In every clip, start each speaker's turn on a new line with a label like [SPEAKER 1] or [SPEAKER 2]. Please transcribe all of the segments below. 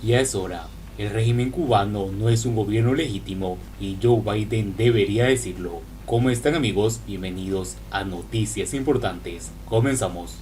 [SPEAKER 1] Ya es hora. El régimen cubano no es un gobierno legítimo y Joe Biden debería decirlo. ¿Cómo están amigos? Bienvenidos a Noticias Importantes. Comenzamos.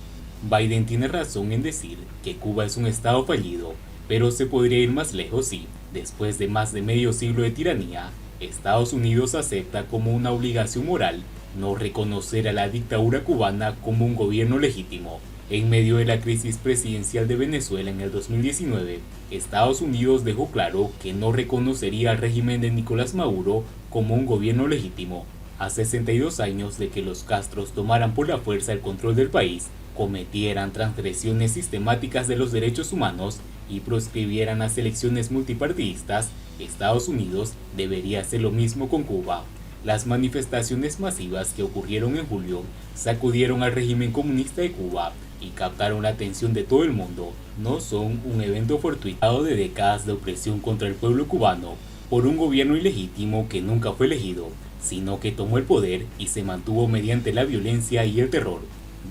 [SPEAKER 1] Biden tiene razón en decir que Cuba es un estado fallido, pero se podría ir más lejos si, después de más de medio siglo de tiranía, Estados Unidos acepta como una obligación moral no reconocer a la dictadura cubana como un gobierno legítimo. En medio de la crisis presidencial de Venezuela en el 2019, Estados Unidos dejó claro que no reconocería al régimen de Nicolás Maduro como un gobierno legítimo. A 62 años de que los Castros tomaran por la fuerza el control del país, cometieran transgresiones sistemáticas de los derechos humanos y proscribieran las elecciones multipartidistas, Estados Unidos debería hacer lo mismo con Cuba. Las manifestaciones masivas que ocurrieron en julio sacudieron al régimen comunista de Cuba y captaron la atención de todo el mundo. No son un evento fortuito de décadas de opresión contra el pueblo cubano por un gobierno ilegítimo que nunca fue elegido, sino que tomó el poder y se mantuvo mediante la violencia y el terror.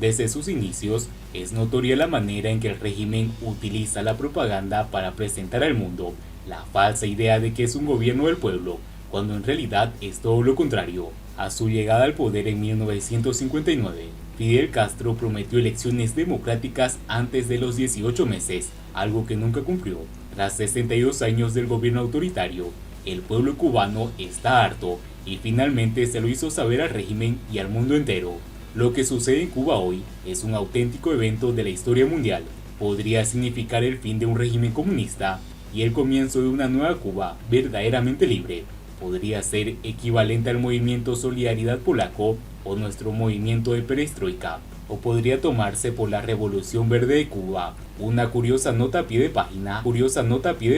[SPEAKER 1] Desde sus inicios, es notoria la manera en que el régimen utiliza la propaganda para presentar al mundo la falsa idea de que es un gobierno del pueblo, cuando en realidad es todo lo contrario. A su llegada al poder en 1959, Fidel Castro prometió elecciones democráticas antes de los 18 meses, algo que nunca cumplió. Tras 62 años del gobierno autoritario, el pueblo cubano está harto y finalmente se lo hizo saber al régimen y al mundo entero. Lo que sucede en Cuba hoy es un auténtico evento de la historia mundial. Podría significar el fin de un régimen comunista y el comienzo de una nueva Cuba verdaderamente libre. Podría ser equivalente al movimiento Solidaridad polaco o nuestro movimiento de Perestroika, o podría tomarse por la Revolución Verde de Cuba, una curiosa nota a pie de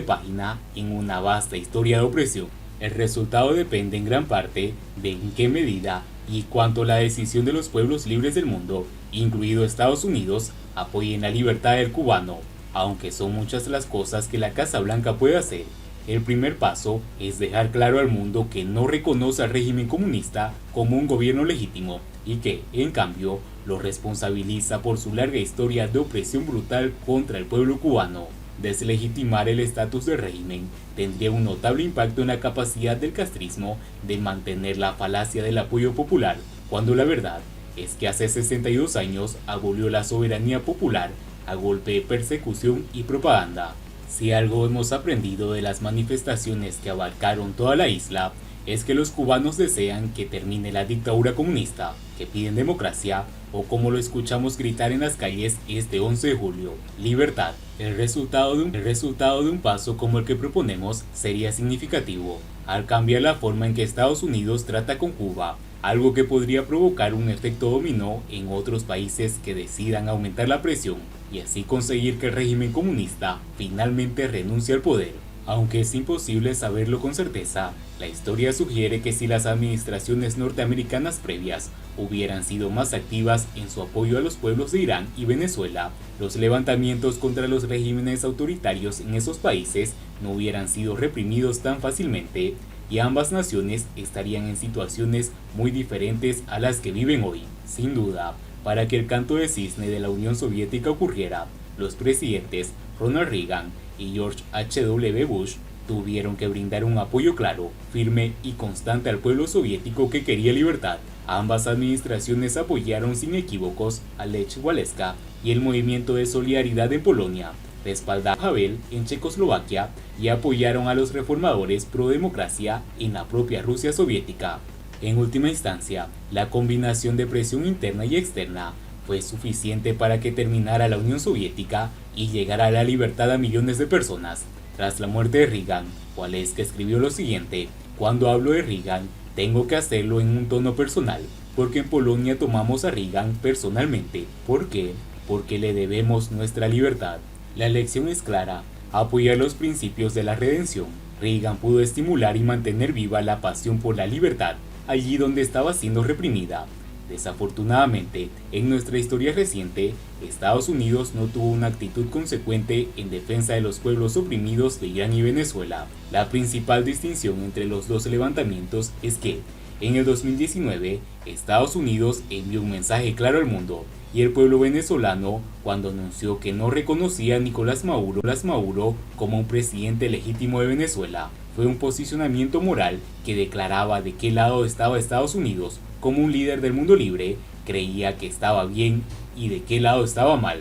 [SPEAKER 1] página en una vasta historia de opresión. El resultado depende en gran parte de en qué medida y cuánto la decisión de los pueblos libres del mundo, incluido Estados Unidos, apoyen la libertad del cubano, aunque son muchas las cosas que la Casa Blanca puede hacer. El primer paso es dejar claro al mundo que no reconoce al régimen comunista como un gobierno legítimo y que, en cambio, lo responsabiliza por su larga historia de opresión brutal contra el pueblo cubano. Deslegitimar el estatus del régimen tendría un notable impacto en la capacidad del castrismo de mantener la falacia del apoyo popular, cuando la verdad es que hace 62 años abolió la soberanía popular a golpe de persecución y propaganda. Si algo hemos aprendido de las manifestaciones que abarcaron toda la isla, es que los cubanos desean que termine la dictadura comunista, que piden democracia, o como lo escuchamos gritar en las calles este 11 de julio, libertad. El resultado de un paso como el que proponemos sería significativo, al cambiar la forma en que Estados Unidos trata con Cuba, algo que podría provocar un efecto dominó en otros países que decidan aumentar la presión y así conseguir que el régimen comunista finalmente renuncie al poder. Aunque es imposible saberlo con certeza, la historia sugiere que si las administraciones norteamericanas previas hubieran sido más activas en su apoyo a los pueblos de Irán y Venezuela, los levantamientos contra los regímenes autoritarios en esos países no hubieran sido reprimidos tan fácilmente y ambas naciones estarían en situaciones muy diferentes a las que viven hoy. Sin duda, para que el canto de cisne de la Unión Soviética ocurriera, los presidentes Ronald Reagan y George H.W. Bush tuvieron que brindar un apoyo claro, firme y constante al pueblo soviético que quería libertad. Ambas administraciones apoyaron sin equívocos a Lech Wałęsa y el movimiento de solidaridad en Polonia, respaldaron a Havel en Checoslovaquia y apoyaron a los reformadores pro democracia en la propia Rusia soviética. En última instancia, la combinación de presión interna y externa fue suficiente para que terminara la Unión Soviética y llegara a la libertad a millones de personas. Tras la muerte de Reagan, Wałęsa escribió lo siguiente: "Cuando hablo de Reagan, tengo que hacerlo en un tono personal, porque en Polonia tomamos a Reagan personalmente. ¿Por qué? Porque le debemos nuestra libertad". La lección es clara: apoyar los principios de la redención. Reagan pudo estimular y mantener viva la pasión por la libertad, allí donde estaba siendo reprimida. Desafortunadamente, en nuestra historia reciente, Estados Unidos no tuvo una actitud consecuente en defensa de los pueblos oprimidos de Irán y Venezuela. La principal distinción entre los dos levantamientos es que, En el 2019, Estados Unidos envió un mensaje claro al mundo y el pueblo venezolano cuando anunció que no reconocía a Nicolás Maduro como un presidente legítimo de Venezuela. Fue un posicionamiento moral que declaraba de qué lado estaba Estados Unidos como un líder del mundo libre, creía que estaba bien y de qué lado estaba mal.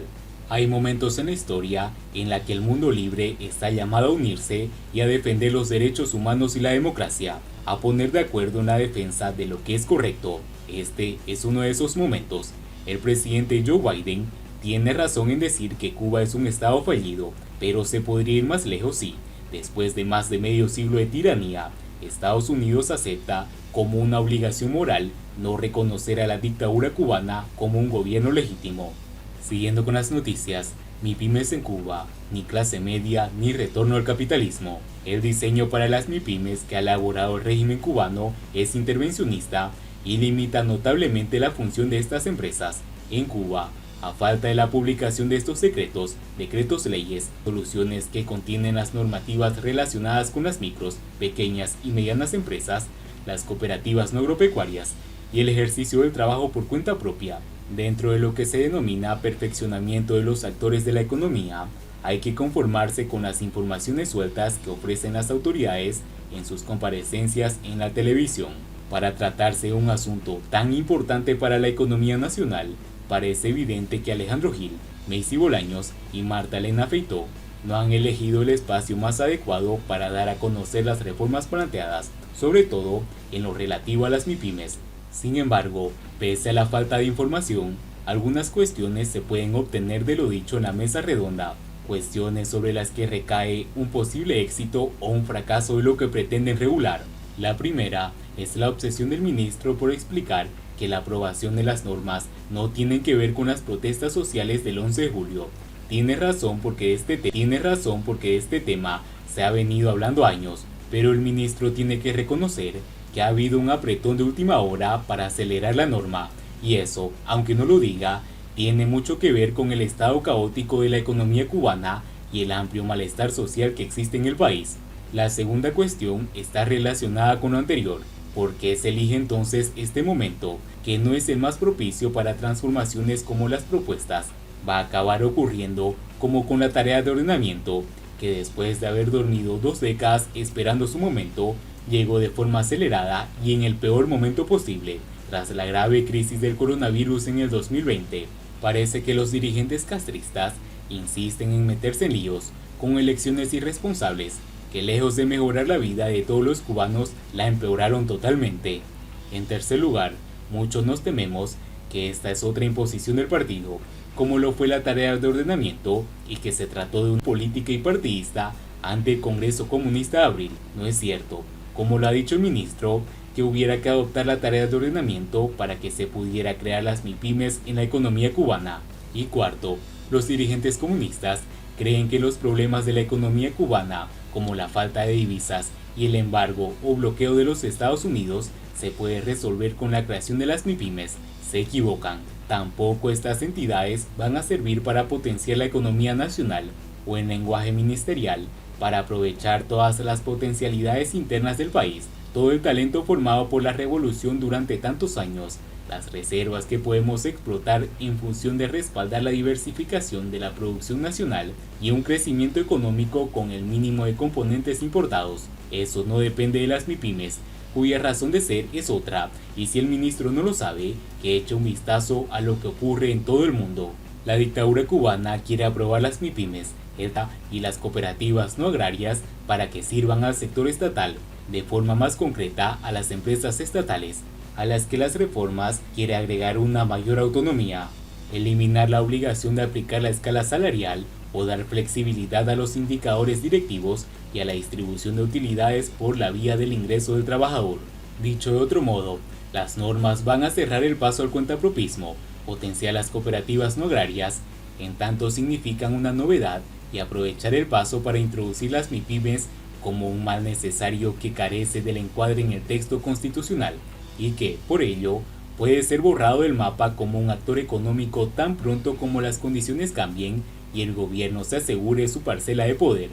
[SPEAKER 1] Hay momentos en la historia en la que el mundo libre está llamado a unirse y a defender los derechos humanos y la democracia, a poner de acuerdo en la defensa de lo que es correcto. Este es uno de esos momentos. El presidente Joe Biden tiene razón en decir que Cuba es un estado fallido, pero se podría ir más lejos si, después de más de medio siglo de tiranía, Estados Unidos acepta como una obligación moral no reconocer a la dictadura cubana como un gobierno legítimo. Siguiendo con las noticias, MIPYMES en Cuba, ni clase media ni retorno al capitalismo. El diseño para las MIPYMES que ha elaborado el régimen cubano es intervencionista y limita notablemente la función de estas empresas. En Cuba, a falta de la publicación de estos decretos leyes, soluciones que contienen las normativas relacionadas con las micros, pequeñas y medianas empresas, las cooperativas no agropecuarias y el ejercicio del trabajo por cuenta propia. Dentro de lo que se denomina perfeccionamiento de los actores de la economía, hay que conformarse con las informaciones sueltas que ofrecen las autoridades en sus comparecencias en la televisión. Para tratarse de un asunto tan importante para la economía nacional, parece evidente que Alejandro Gil, Macy Bolaños y Marta Elena Feitó no han elegido el espacio más adecuado para dar a conocer las reformas planteadas, sobre todo en lo relativo a las MIPYMES. Sin embargo, pese a la falta de información, algunas cuestiones se pueden obtener de lo dicho en la mesa redonda, cuestiones sobre las que recae un posible éxito o un fracaso de lo que pretenden regular. La primera es la obsesión del ministro por explicar que la aprobación de las normas no tiene que ver con las protestas sociales del 11 de julio. Tiene razón porque de este tema se ha venido hablando años, pero el ministro tiene que reconocer que ha habido un apretón de última hora para acelerar la norma, y eso, aunque no lo diga, tiene mucho que ver con el estado caótico de la economía cubana y el amplio malestar social que existe en el país. La segunda cuestión está relacionada con lo anterior. ¿Por qué se elige entonces este momento, que no es el más propicio para transformaciones como las propuestas? Va a acabar ocurriendo como con la tarea de ordenamiento, que después de haber dormido 2 décadas esperando su momento, llegó de forma acelerada y en el peor momento posible, tras la grave crisis del coronavirus en el 2020. Parece que los dirigentes castristas insisten en meterse en líos con elecciones irresponsables que, lejos de mejorar la vida de todos los cubanos, la empeoraron totalmente. En tercer lugar, muchos nos tememos que esta es otra imposición del partido, como lo fue la tarea de ordenamiento, y que se trató de una política y partidista ante el Congreso Comunista de abril. No es cierto, como lo ha dicho el ministro, que hubiera que adoptar la tarea de ordenamiento para que se pudiera crear las MIPYMES en la economía cubana. Y cuarto, los dirigentes comunistas creen que los problemas de la economía cubana, como la falta de divisas y el embargo o bloqueo de los Estados Unidos, se puede resolver con la creación de las MIPYMES. Se equivocan. Tampoco estas entidades van a servir para potenciar la economía nacional o, en lenguaje ministerial, para aprovechar todas las potencialidades internas del país, todo el talento formado por la revolución durante tantos años, las reservas que podemos explotar en función de respaldar la diversificación de la producción nacional y un crecimiento económico con el mínimo de componentes importados. Eso no depende de las MIPYMES, cuya razón de ser es otra, y si el ministro no lo sabe, que eche un vistazo a lo que ocurre en todo el mundo. La dictadura cubana quiere aprobar las MIPYMES y las cooperativas no agrarias para que sirvan al sector estatal, de forma más concreta a las empresas estatales, a las que las reformas quiere agregar una mayor autonomía, eliminar la obligación de aplicar la escala salarial o dar flexibilidad a los indicadores directivos y a la distribución de utilidades por la vía del ingreso del trabajador. Dicho de otro modo, las normas van a cerrar el paso al cuentapropismo, potenciar las cooperativas no agrarias, en tanto significan una novedad, y aprovechar el paso para introducir las MIPYMES como un mal necesario que carece del encuadre en el texto constitucional y que, por ello, puede ser borrado del mapa como un actor económico tan pronto como las condiciones cambien y el gobierno se asegure su parcela de poder.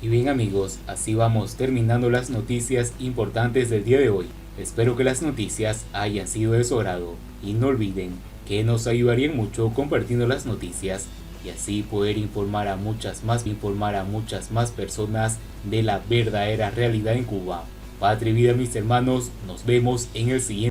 [SPEAKER 1] Y bien amigos, así vamos terminando las noticias importantes del día de hoy. Espero que las noticias hayan sido de su agrado y no olviden que nos ayudarían mucho compartiendo las noticias y así poder informar a muchas más personas de la verdadera realidad en Cuba. Patria y vida, mis hermanos, nos vemos en el siguiente.